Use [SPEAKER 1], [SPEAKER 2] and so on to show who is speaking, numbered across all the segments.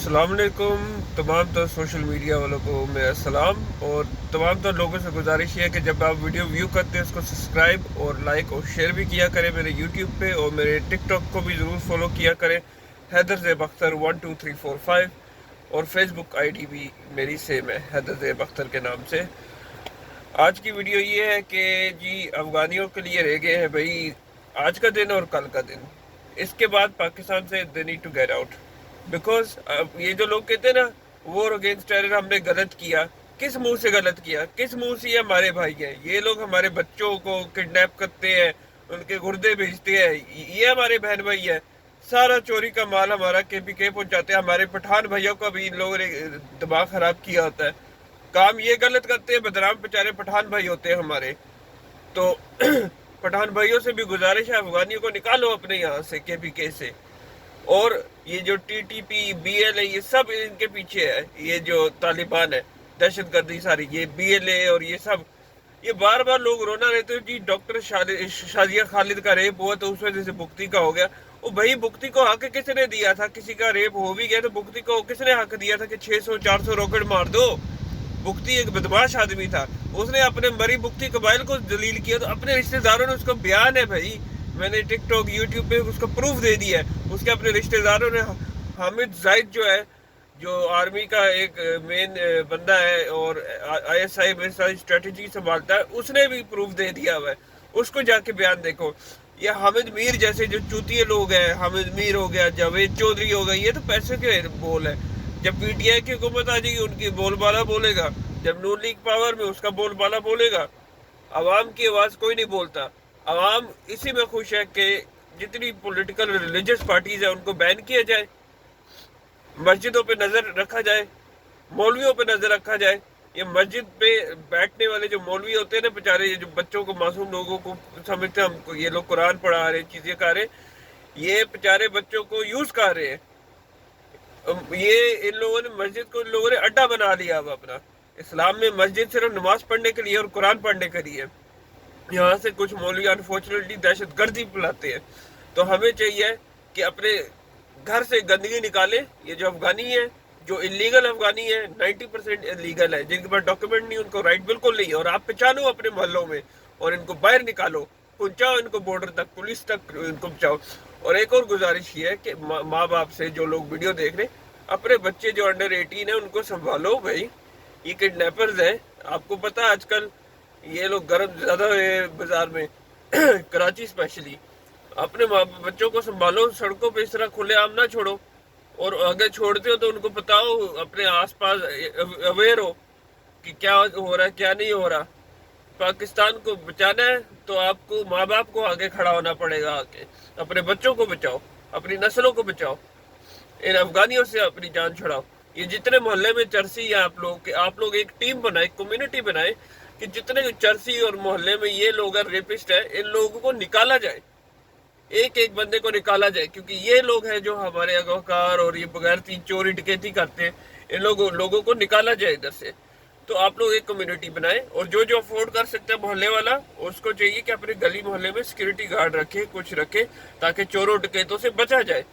[SPEAKER 1] अस्सलाम वालेकुम। तमाम तो सोशल मीडिया वालों को मेरा सलाम, और तमाम तो लोगों से गुजारिश है कि जब आप वीडियो व्यू करते हैं उसको सब्सक्राइब और लाइक और शेयर भी किया करें मेरे यूट्यूब पे, और मेरे टिकटॉक को भी ज़रूर फॉलो किया करें, हैदर ज़ैब अख्तर 12345, और फेसबुक आईडी भी मेरी सेम है, हैदर ज़ैब अख्तर के नाम से। आज की वीडियो ये है कि जी अफगानियों के लिए रह गए हैं भाई आज का दिन और कल का दिन। इसके बाद पाकिस्तान से they need to get out, because ये जो लोग कहते हैं ना वॉर अगेंस्ट टेरर हमने गलत किया, किस मुंह से गलत किया, किस मुंह से? ये हमारे भाई हैं, ये लोग हमारे बच्चों को किडनैप करते हैं, उनके गुर्दे बेचते हैं, ये हमारे बहन भाई है। सारा चोरी का माल हमारा KPK पहुंचाते हैं। हमारे पठान भाइयों का भी इन लोगों ने दिमाग खराब किया होता है, काम ये गलत करते हैं। बदनाम बेचारे पठान भाई होते हैं हमारे। तो पठान भाइयों से भी गुजारिश है, अफगानियों को निकालो अपने यहाँ से, KPK से। और ये जो TTP BLA ये सब इनके पीछे है, ये जो तालिबान है, दहशत गर्दी सारी, ये BLA और ये सब, ये बार बार लोग रोना रहते हो जी डॉक्टर शाजिया खालिद का रेप हुआ तो उस वजह से भुक्ति का हो गया। वो भाई भुक्ति को हक किसने दिया था? किसी का रेप हो भी गया तो भुक्ति को किसने हक दिया था कि 600-400 रॉकेट मार दो? भुक्ति एक बदमाश आदमी था, उसने अपने मरी भुक्ति कबाइल को जलील किया, तो अपने रिश्तेदारों ने, उसका बयान है भाई, मैंने टिकटॉक यूट्यूब पे उसका प्रूफ दे दिया है। उसके अपने रिश्तेदारों ने, हामिद जाहिद जो है, जो आर्मी का एक मेन बंदा है और ISI में सारी स्ट्रेटेजी संभालता है, उसने भी प्रूफ दे दिया हुआ है। उसको जाके बयान देखो। ये हामिद मीर जैसे जो चूतिए लोग हैं, हामिद मीर हो गया, जावेद चौधरी हो गया, ये तो पैसे के बोल है। जब PTI की हुकूमत आ जाएगी उनकी बोलबाला बोलेगा, जब नून लीग पावर में उसका बोलबाला बोलेगा। आवाम की आवाज़ कोई नहीं बोलता। आवाम इसी में खुश है कि जितनी पॉलिटिकल रिलीजियस पार्टीज है उनको बैन किया जाए, मस्जिदों पे नज़र रखा जाए, मौलवियों पे नज़र रखा जाए। ये मस्जिद पे बैठने वाले जो मौलवी होते हैं ना बेचारे, जो बच्चों को, मासूम लोगों को समझते हैं हमको ये लोग कुरान पढ़ा रहे, चीज़ें कर रहे, ये बेचारे बच्चों को यूज़ कर रहे हैं। ये इन लोगों ने मस्जिद को, इन लोगों ने अड्डा बना लिया अब अपना। इस्लाम में मस्जिद सिर्फ नमाज पढ़ने के लिए और कुरान पढ़ने के लिए। यहाँ से कुछ मौलवी अनफॉर्चुनेटली दहशत गर्दी फैलाते हैं। तो हमें चाहिए कि अपने घर से गंदगी निकाले। ये जो अफगानी है, जो इलीगल अफगानी है, 90% इलीगल है, जिनके पास डॉक्यूमेंट नहीं, उनको राइट बिल्कुल नहीं, और आप पहचानो अपने मोहल्लों में और इनको बाहर निकालो, पहुंचाओ इनको बॉर्डर तक, पुलिस तक इनको पहुंचाओ। और एक और गुजारिश ये है कि माँ बाप से, जो लोग वीडियो देख रहे, अपने बच्चे जो अंडर 18 है उनको संभालो भाई। ये किडनैपर्स हैं, आपको पता है आजकल ये लोग गर्म ज्यादा है बाजार में कराची स्पेशली। अपने बच्चों को संभालो, सड़कों पे इस तरह खुले आम ना छोड़ो, और अगर छोड़ते हो तो उनको बताओ, अपने आसपास अवेयर हो कि क्या हो रहा है क्या नहीं हो रहा। पाकिस्तान को बचाना है तो आपको माँ बाप को आगे खड़ा होना पड़ेगा, आके अपने बच्चों को बचाओ, अपनी नस्लों को बचाओ, इन अफगानियों से अपनी जान छुड़ाओ। ये जितने मोहल्ले में चर्सी है आप लोग एक टीम बनाए, कम्युनिटी बनाए कि जितने चर्सी और मोहल्ले में ये लोग रेपिस्ट है, इन लोगों को निकाला जाए, एक एक बंदे को निकाला जाए, क्योंकि ये लोग हैं जो हमारे अगोकार और ये बगैर चोरी डकैती करते हैं। इन लोगों को निकाला जाए इधर से। तो आप लोग एक कम्युनिटी बनाए, और जो जो अफोर्ड कर सकते हैं मोहल्ले वाला, उसको चाहिए कि अपने गली मोहल्ले में सिक्योरिटी गार्ड रखे, कुछ रखे, ताकि चोरों डकैतों से बचा जाए।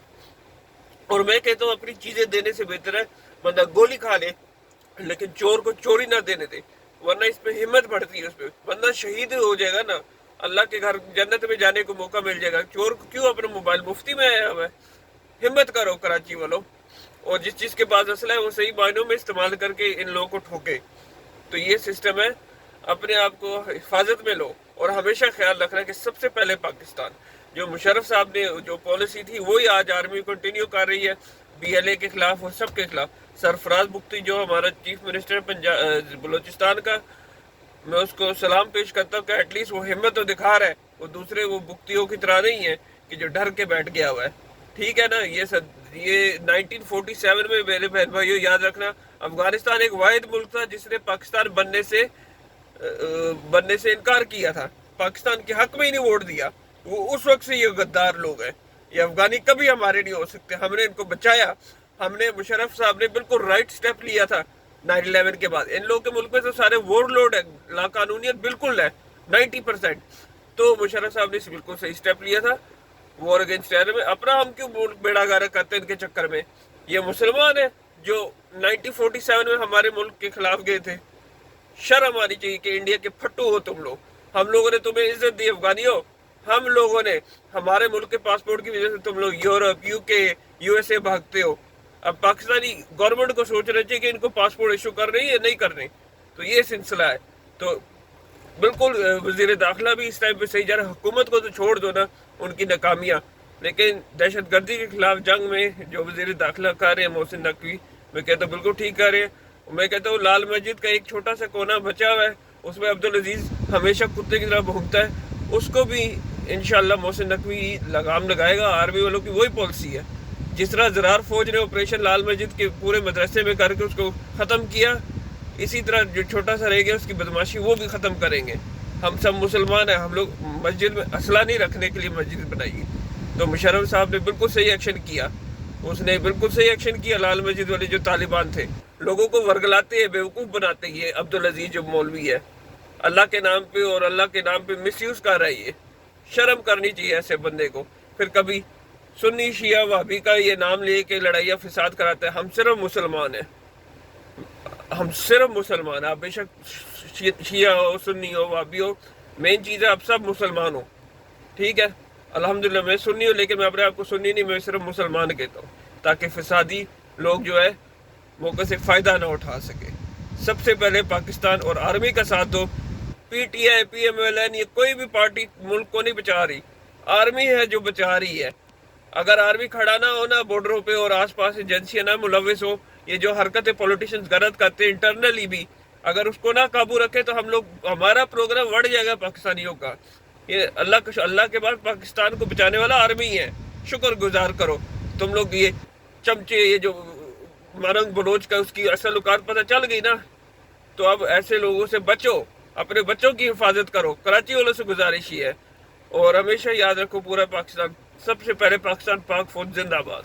[SPEAKER 1] और मैं कहता हूँ अपनी चीजें देने से बेहतर है बंदा गोली खा ले लेकिन चोर को चोरी ना देने दे, वरना इस पे हिम्मत बढ़ती है, उस पे बंदा शहीद हो जाएगा ना, अल्लाह के घर जन्नत में जाने को मौका मिल जाएगा। चोर को क्यों अपना मोबाइल मुफ्ती में आया हुआ है? हिम्मत करो कराची वालों, और जिस चीज के पास असला है वो सही मायनों में इस्तेमाल करके इन लोगों को ठोके। तो ये सिस्टम है, अपने आप को हिफाजत में लो, और हमेशा ख्याल रखना कि सबसे पहले पाकिस्तान। जो मुशर्रफ साहब ने जो पॉलिसी थी वही आज आर्मी कंटिन्यू कर रही है, BLA के खिलाफ और सबके खिलाफ। सरफराज बुख्ती जो हमारा चीफ मिनिस्टर बलोचिस्तान का, मैं उसको सलाम पेश करता हूँ कि एटलीस्ट वो हिम्मत तो दिखा रहा है, वो दूसरे वो बुख्तियों की तरह नहीं है कि जो डर के बैठ गया हुआ है। ठीक है ना? ये 1947 में, मेरे बहन भाइयों याद रखना, अफगानिस्तान एक वाहिद मुल्क था जिसने पाकिस्तान बनने से इनकार किया था, पाकिस्तान के हक में ही नहीं वोट दिया। वो उस वक्त से ये गद्दार लोग हैं, ये अफगानी कभी हमारे नहीं हो सकते। हमने इनको बचाया, हमने, मुशर्रफ साहब ने बिल्कुल राइट स्टेप लिया था 9/11 के बाद। इन लोगों के मुल्क में तो सारे वॉरलॉर्ड है, लाकानूनियत बिल्कुल है 90%। तो मुशर्रफ साहब ने बिल्कुल सही स्टेप लिया था वॉर अगेंस्ट टेरर में। अपना हम क्यों बेड़ा गर्क करते हैं इनके चक्कर में? ये मुसलमान है, جو 1947 میں ہمارے ملک کے خلاف گئے تھے. شرم آنی چاہیے کہ انڈیا کے پھٹو ہو تم لوگ. ہم لوگوں نے تمہیں عزت دی افغانیوں. ہم لوگوں نے ہمارے ملک کے پاسپورٹ کی وجہ سے تم لوگ یورپ یو کے یو ایس اے بھاگتے ہو. اب پاکستانی گورنمنٹ کو سوچنا چاہیے کہ ان کو پاسپورٹ ایشو کر رہی ہے یا نہیں کرنے. تو یہ سلسلہ ہے. تو بالکل وزیر داخلہ بھی اس ٹائم پہ صحیح جا رہا ہے. حکومت کو تو چھوڑ دو نا ان کی ناکامیاں, لیکن دہشت گردی کے خلاف جنگ میں جو وزیر داخلہ کر رہے ہیں محسن نقوی, میں کہتا ہوں بالکل ٹھیک کر رہے ہیں. میں کہتا ہوں لال مسجد کا ایک چھوٹا سا کونا بچا ہوا ہے, اس میں عبدالعزیز ہمیشہ کتے کی طرح بھونکتا ہے, اس کو بھی انشاءاللہ محسن نقوی لگام لگائے گا. آرمی والوں کی وہی پالیسی ہے. جس طرح زرار فوج نے آپریشن لال مسجد کے پورے مدرسے میں کر کے اس کو ختم کیا, اسی طرح جو چھوٹا سا رہ گیا اس کی بدماشی وہ بھی ختم کریں گے. ہم سب مسلمان ہیں, ہم لوگ مسجد میں اسلحہ نہیں رکھنے کے لیے مسجد بنائی. تو مشرف صاحب نے بالکل صحیح ایکشن کیا. اس نے بالکل صحیح ایکشن کیا. لال مسجد والے جو طالبان تھے لوگوں کو ورگلاتے ہیں, بیوقوف بناتے ہیں. یہ عبدالعزیز جو مولوی ہے اللہ کے نام پہ اور اللہ کے نام پہ مس یوز کر رہا ہے. یہ شرم کرنی چاہیے ایسے بندے کو. پھر کبھی سنی شیعہ وہابی کا یہ نام لے کے لڑائیاں فساد کراتا ہے. ہم صرف مسلمان ہیں, ہم صرف مسلمان ہیں. آپ بے شک شیعہ ہو, سنی ہو, وہابی ہو, مین چیز ہے آپ سب مسلمان ہو. ٹھیک ہے, الحمدللہ میں سنی ہوں, لیکن میں اپنے آپ کو سنی نہیں, میں صرف مسلمان کہتا ہوں, تاکہ فسادی لوگ جو ہے موقع سے فائدہ نہ اٹھا سکے. سب سے پہلے پاکستان اور آرمی کا ساتھ دو. P T I, P M L N, یہ کوئی بھی پارٹی ملک کو نہیں بچا رہی, آرمی ہے جو بچا رہی ہے. اگر آرمی کھڑا نہ ہو نا بارڈروں پہ اور آس پاس ایجنسیاں نہ ملوث ہو, یہ جو حرکتیں پولیٹیشینز غلط کرتے ہیں انٹرنلی بھی, اگر اس کو نہ قابو رکھے تو ہمارا پروگرام بڑھ جائے گا پاکستانیوں کا. یہ اللہ کے بعد پاکستان کو بچانے والا آرمی ہے. شکر گزار کرو. تم لوگ یہ چمچے, یہ جو مرنگ بلوچ کا اس کی اصل اوقات پتہ چل گئی نا, تو اب ایسے لوگوں سے بچو, اپنے بچوں کی حفاظت کرو. کراچی والوں سے گزارش ہی ہے. اور ہمیشہ یاد رکھو پورا پاکستان, سب سے پہلے پاکستان پاک فوج زندہ باد.